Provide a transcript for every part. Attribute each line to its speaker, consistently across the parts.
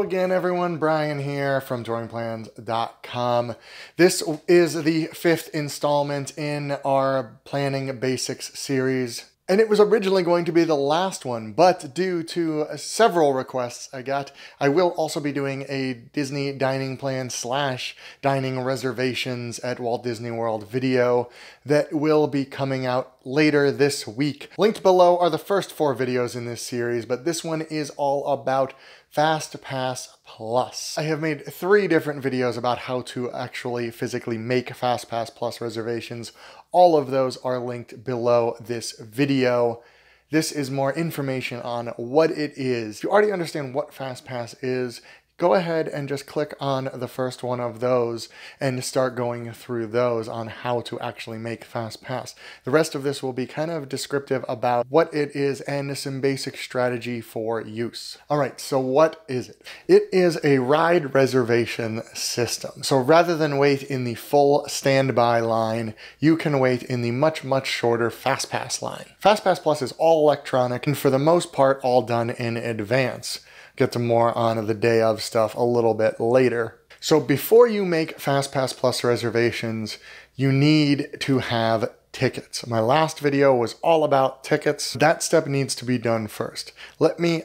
Speaker 1: again, everyone. Brian here from TouringPlans.com. This is the 5th installment in our Planning Basics series. And it was originally going to be the last one, but due to several requests I got, I will also be doing a Disney dining plan / dining reservations at Walt Disney World video that will be coming out later this week. Linked below are the first 4 videos in this series, but this one is all about FastPass Plus. I have made 3 different videos about how to actually physically make FastPass Plus reservations. All of those are linked below this video. This is more information on what it is. If you already understand what FastPass is, go ahead and just click on the first one of those and start going through those on how to actually make FastPass. The rest of this will be kind of descriptive about what it is and some basic strategy for use. All right, so what is it? It is a ride reservation system. So rather than wait in the full standby line, you can wait in the much shorter FastPass line. FastPass Plus is all electronic and for the most part all done in advance. Get to more on the day of stuff a little bit later. So before you make FastPass Plus reservations, you need to have tickets. My last video was all about tickets. That step needs to be done first. Let me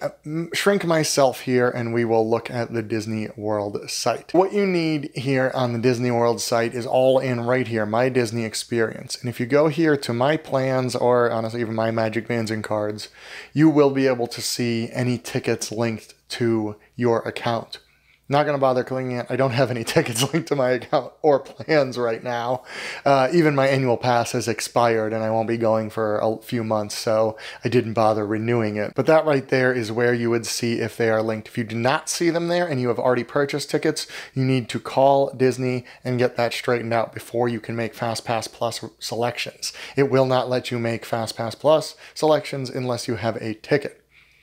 Speaker 1: shrink myself here and we will look at the Disney World site. What you need here on the Disney World site is all in right here, My Disney Experience. And if you go here to My Plans, or honestly even My Magic Bands and Cards, you will be able to see any tickets linked to your account. Not going to bother clicking it. I don't have any tickets linked to my account or plans right now. Even my annual pass has expired and I won't be going for a few months, so I didn't bother renewing it. But that right there is where you would see if they are linked. If you do not see them there and you have already purchased tickets, you need to call Disney and get that straightened out before you can make FastPass Plus selections. It will not let you make FastPass Plus selections unless you have a ticket.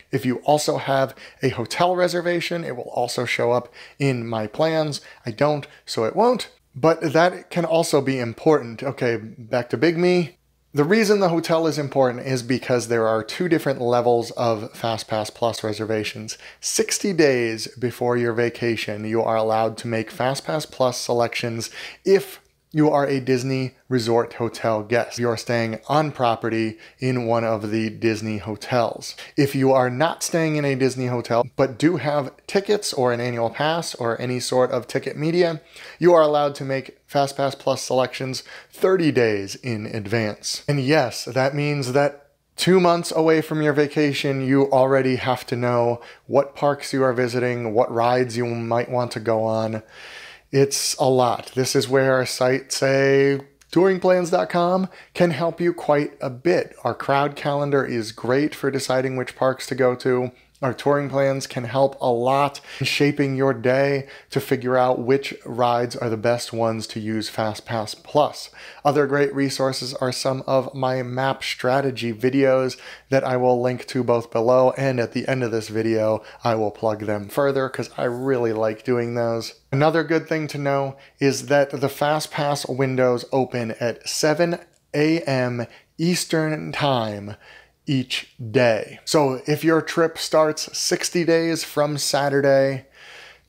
Speaker 1: If you also have a hotel reservation, it will also show up in My Plans. I don't, so it won't. But that can also be important. Okay, back to Big Me. The reason the hotel is important is because there are 2 different levels of FastPass Plus reservations. 60 days before your vacation, you are allowed to make FastPass Plus selections if you are a Disney Resort Hotel guest. You are staying on property in one of the Disney hotels. If you are not staying in a Disney hotel, but do have tickets or an annual pass or any sort of ticket media, you are allowed to make FastPass Plus selections 30 days in advance. And yes, that means that 2 months away from your vacation, you already have to know what parks you are visiting, what rides you might want to go on. It's a lot. This is where a site, say, TouringPlans.com, can help you quite a bit. Our crowd calendar is great for deciding which parks to go to. Our touring plans can help a lot in shaping your day to figure out which rides are the best ones to use FastPass Plus. Other great resources are some of my map strategy videos that I will link to both below and at the end of this video. I will plug them further because I really like doing those. Another good thing to know is that the FastPass windows open at 7 a.m. Eastern Time each day. So if your trip starts 60 days from Saturday,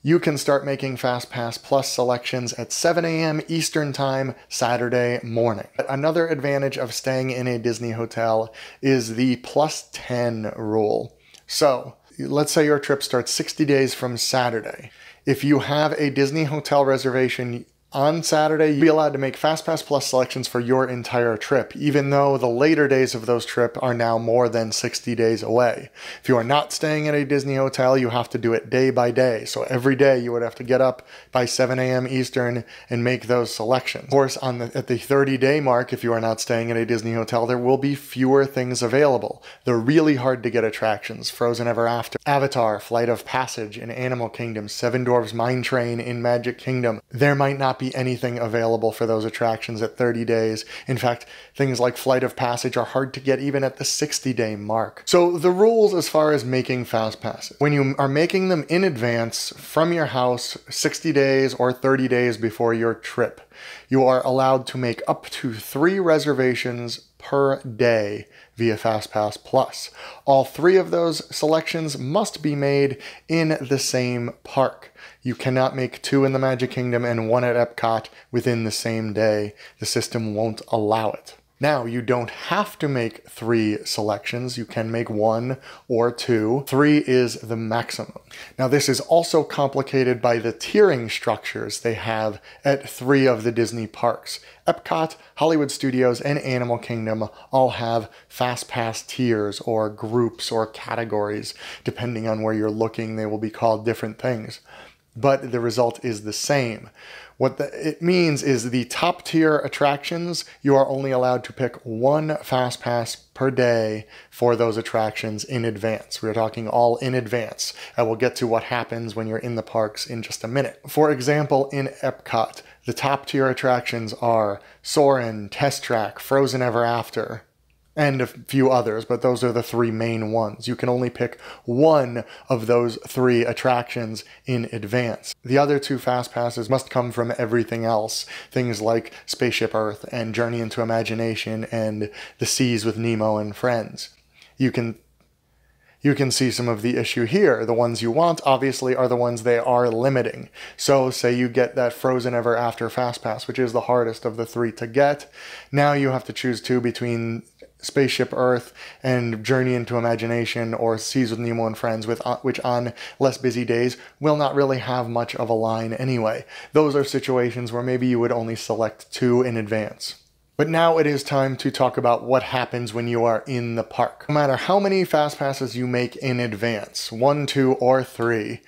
Speaker 1: you can start making FastPass Plus selections at 7 a.m. Eastern Time Saturday morning. Another advantage of staying in a Disney hotel is the +10 rule. So let's say your trip starts 60 days from Saturday. If you have a Disney hotel reservation on Saturday, you'll be allowed to make FastPass Plus selections for your entire trip, even though the later days of those trips are now more than 60 days away. If you are not staying at a Disney hotel, you have to do it day by day. So every day you would have to get up by 7 a.m. Eastern and make those selections. Of course, at the 30-day mark, if you are not staying at a Disney hotel, there will be fewer things available. They're really hard to get attractions. Frozen Ever After, Avatar, Flight of Passage in Animal Kingdom, Seven Dwarfs Mine Train in Magic Kingdom. There might not not be anything available for those attractions at 30 days. In fact, things like Flight of Passage are hard to get even at the 60-day mark. So the rules as far as making FastPasses: when you are making them in advance from your house 60 days or 30 days before your trip, you are allowed to make up to 3 reservations per day via FastPass Plus. All 3 of those selections must be made in the same park. You cannot make 2 in the Magic Kingdom and 1 at Epcot within the same day. The system won't allow it. Now, you don't have to make 3 selections. You can make 1 or 2. 3 is the maximum. Now, this is also complicated by the tiering structures they have at 3 of the Disney parks. Epcot, Hollywood Studios, and Animal Kingdom all have FastPass tiers or groups or categories. Depending on where you're looking, they will be called different things. But the result is the same. What it means is the top tier attractions, you are only allowed to pick 1 FastPass per day for those attractions in advance. We're talking all in advance. I will get to what happens when you're in the parks in just a minute. For example, in Epcot, the top tier attractions are Soarin', Test Track, Frozen Ever After, and a few others, but those are the 3 main ones. You can only pick 1 of those 3 attractions in advance. The other 2 FastPasses must come from everything else, things like Spaceship Earth and Journey into Imagination and The Seas with Nemo and Friends. You can see some of the issue here. The ones you want, obviously, are the ones they are limiting. So say you get that Frozen Ever After FastPass, which is the hardest of the 3 to get. Now you have to choose 2 between Spaceship Earth and Journey into Imagination or Seas with Nemo and Friends, which on less busy days will not really have much of a line anyway. Those are situations where maybe you would only select 2 in advance. But now it is time to talk about what happens when you are in the park. No matter how many FastPasses you make in advance, 1, 2, or 3,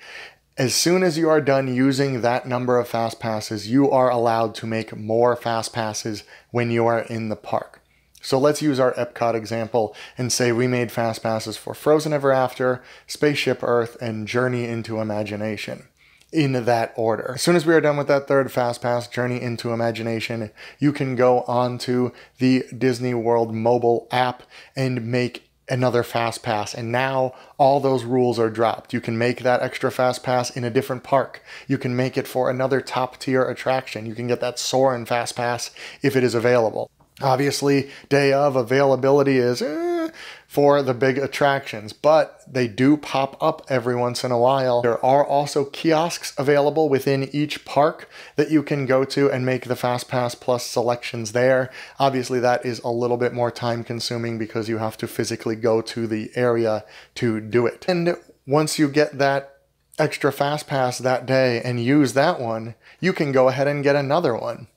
Speaker 1: as soon as you are done using that number of FastPasses, you are allowed to make more FastPasses when you are in the park. So let's use our Epcot example and say we made FastPasses for Frozen Ever After, Spaceship Earth, and Journey into Imagination in that order. As soon as we are done with that 3rd FastPass, Journey into Imagination, you can go onto the Disney World mobile app and make another FastPass, and now all those rules are dropped. You can make that extra FastPass in a different park. You can make it for another top tier attraction. You can get that Soarin' FastPass if it is available. Obviously, day of availability is for the big attractions, but they do pop up every once in a while. There are also kiosks available within each park that you can go to and make the FastPass Plus selections there. Obviously, that is a little bit more time consuming because you have to physically go to the area to do it. And once you get that extra FastPass that day and use that one, you can go ahead and get another one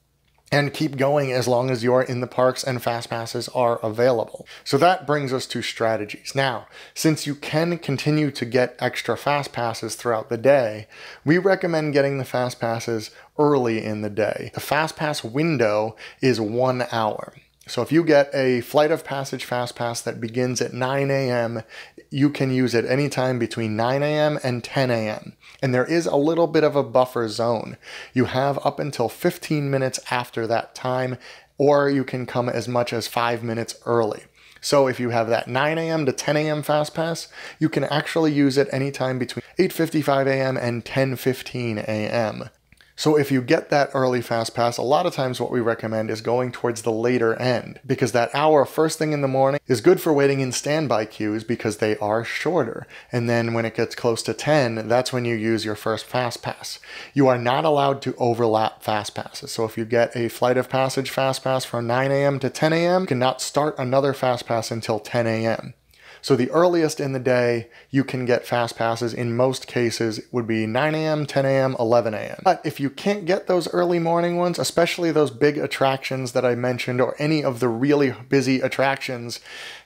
Speaker 1: and keep going as long as you're in the parks and FastPasses are available. So that brings us to strategies. Now, since you can continue to get extra FastPasses throughout the day, we recommend getting the FastPasses early in the day. The FastPass window is 1 hour. So if you get a Flight of Passage FastPass that begins at 9 a.m., you can use it anytime between 9 a.m. and 10 a.m. And there is a little bit of a buffer zone. You have up until 15 minutes after that time, or you can come as much as 5 minutes early. So if you have that 9 a.m. to 10 a.m. FastPass, you can actually use it anytime between 8:55 a.m. and 10:15 a.m. So if you get that early FastPass, a lot of times what we recommend is going towards the later end, because that hour first thing in the morning is good for waiting in standby queues because they are shorter. And then when it gets close to 10, that's when you use your first FastPass. You are not allowed to overlap FastPasses. So if you get a Flight of Passage FastPass from 9 a.m. to 10 a.m., you cannot start another FastPass until 10 a.m. So the earliest in the day you can get FastPasses in most cases would be 9 a.m., 10 a.m., 11 a.m. But if you can't get those early morning ones, especially those big attractions that I mentioned or any of the really busy attractions,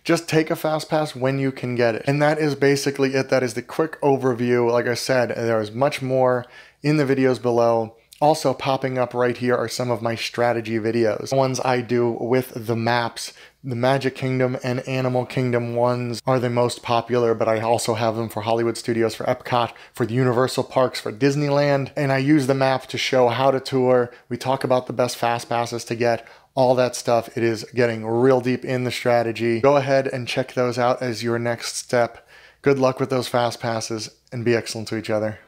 Speaker 1: just take a FastPass when you can get it. And that is basically it. That is the quick overview. Like I said, there is much more in the videos below Also popping up right here are some of my strategy videos. The ones I do with the maps. The Magic Kingdom and Animal Kingdom ones are the most popular, but I also have them for Hollywood Studios, for Epcot, for the Universal Parks, for Disneyland, and I use the map to show how to tour. We talk about the best fast passes to get, all that stuff. It is getting real deep in the strategy. Go ahead and check those out as your next step. Good luck with those fast passes, and be excellent to each other.